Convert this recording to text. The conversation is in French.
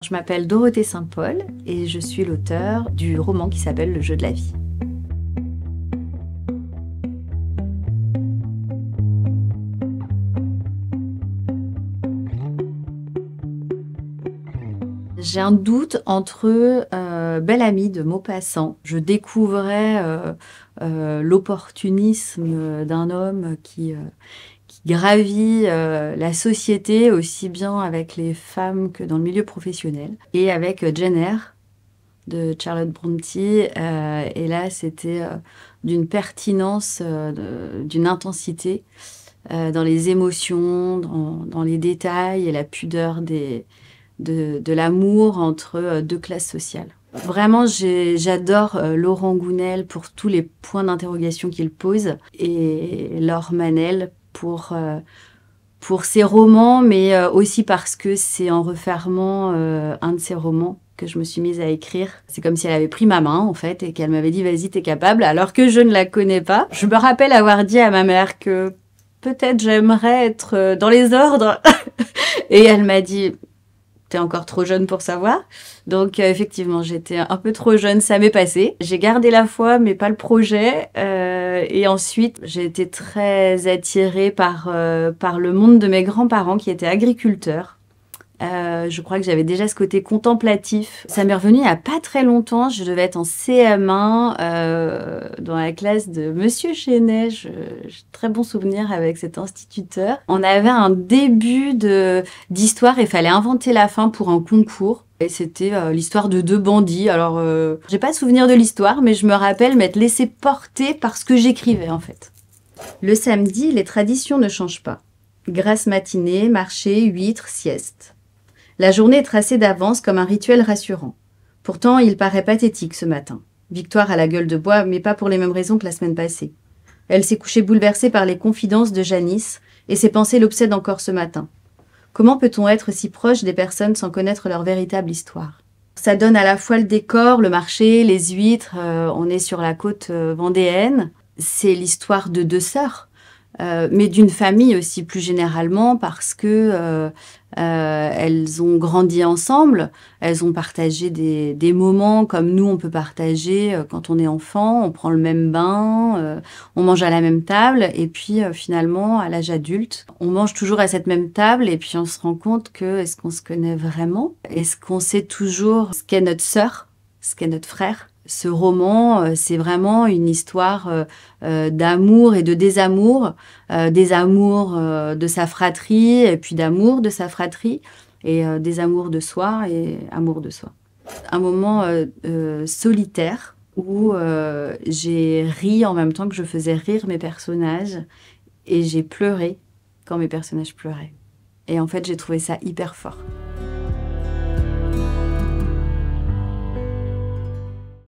Je m'appelle Dorothée Saint-Paul et je suis l'auteure du roman qui s'appelle Le jeu de la vie. J'ai un doute entre Belle Amie de Maupassant. Je découvrais l'opportunisme d'un homme qui gravit la société aussi bien avec les femmes que dans le milieu professionnel. Et avec Jane Eyre de Charlotte Brontë. Et là, c'était d'une pertinence, d'une intensité dans les émotions, dans les détails et la pudeur de l'amour entre deux classes sociales. Vraiment, j'adore Laurent Gounelle pour tous les points d'interrogation qu'il pose et Laure Manel pour ses romans, mais aussi parce que c'est en refermant un de ses romans que je me suis mise à écrire. C'est comme si elle avait pris ma main, en fait, et qu'elle m'avait dit « Vas-y, t'es capable », alors que je ne la connais pas. Je me rappelle avoir dit à ma mère que peut-être j'aimerais être dans les ordres. Et elle m'a dit « T'es encore trop jeune pour savoir ». Donc effectivement, j'étais un peu trop jeune, ça m'est passé. J'ai gardé la foi, mais pas le projet. Et ensuite, j'ai été très attirée par le monde de mes grands-parents qui étaient agriculteurs. Je crois que j'avais déjà ce côté contemplatif. Ça m'est revenu il n'y a pas très longtemps. Je devais être en CM1 dans la classe de Monsieur Chenet. J'ai très bon souvenir avec cet instituteur. On avait un début d'histoire et il fallait inventer la fin pour un concours. Et c'était l'histoire de deux bandits. Alors, j'ai pas souvenir de l'histoire, mais je me rappelle m'être laissée porter par ce que j'écrivais en fait. Le samedi, les traditions ne changent pas. Grasse matinée, marché, huîtres, sieste. La journée est tracée d'avance comme un rituel rassurant. Pourtant, il paraît pathétique ce matin. Victoire a la gueule de bois, mais pas pour les mêmes raisons que la semaine passée. Elle s'est couchée bouleversée par les confidences de Janice, et ses pensées l'obsèdent encore ce matin. Comment peut-on être si proche des personnes sans connaître leur véritable histoire? Ça donne à la fois le décor, le marché, les huîtres, on est sur la côte vendéenne. C'est l'histoire de deux sœurs, mais d'une famille aussi plus généralement parce que elles ont grandi ensemble, elles ont partagé des moments comme nous on peut partager quand on est enfant, on prend le même bain, on mange à la même table et puis finalement à l'âge adulte, on mange toujours à cette même table et puis on se rend compte que est-ce qu'on se connaît vraiment? Est-ce qu'on sait toujours ce qu'est notre sœur, ce qu'est notre frère? Ce roman, c'est vraiment une histoire d'amour et de désamour, des amours de sa fratrie et puis d'amour de sa fratrie et des amours de soi et amour de soi. Un moment solitaire où j'ai ri en même temps que je faisais rire mes personnages et j'ai pleuré quand mes personnages pleuraient. Et en fait, j'ai trouvé ça hyper fort.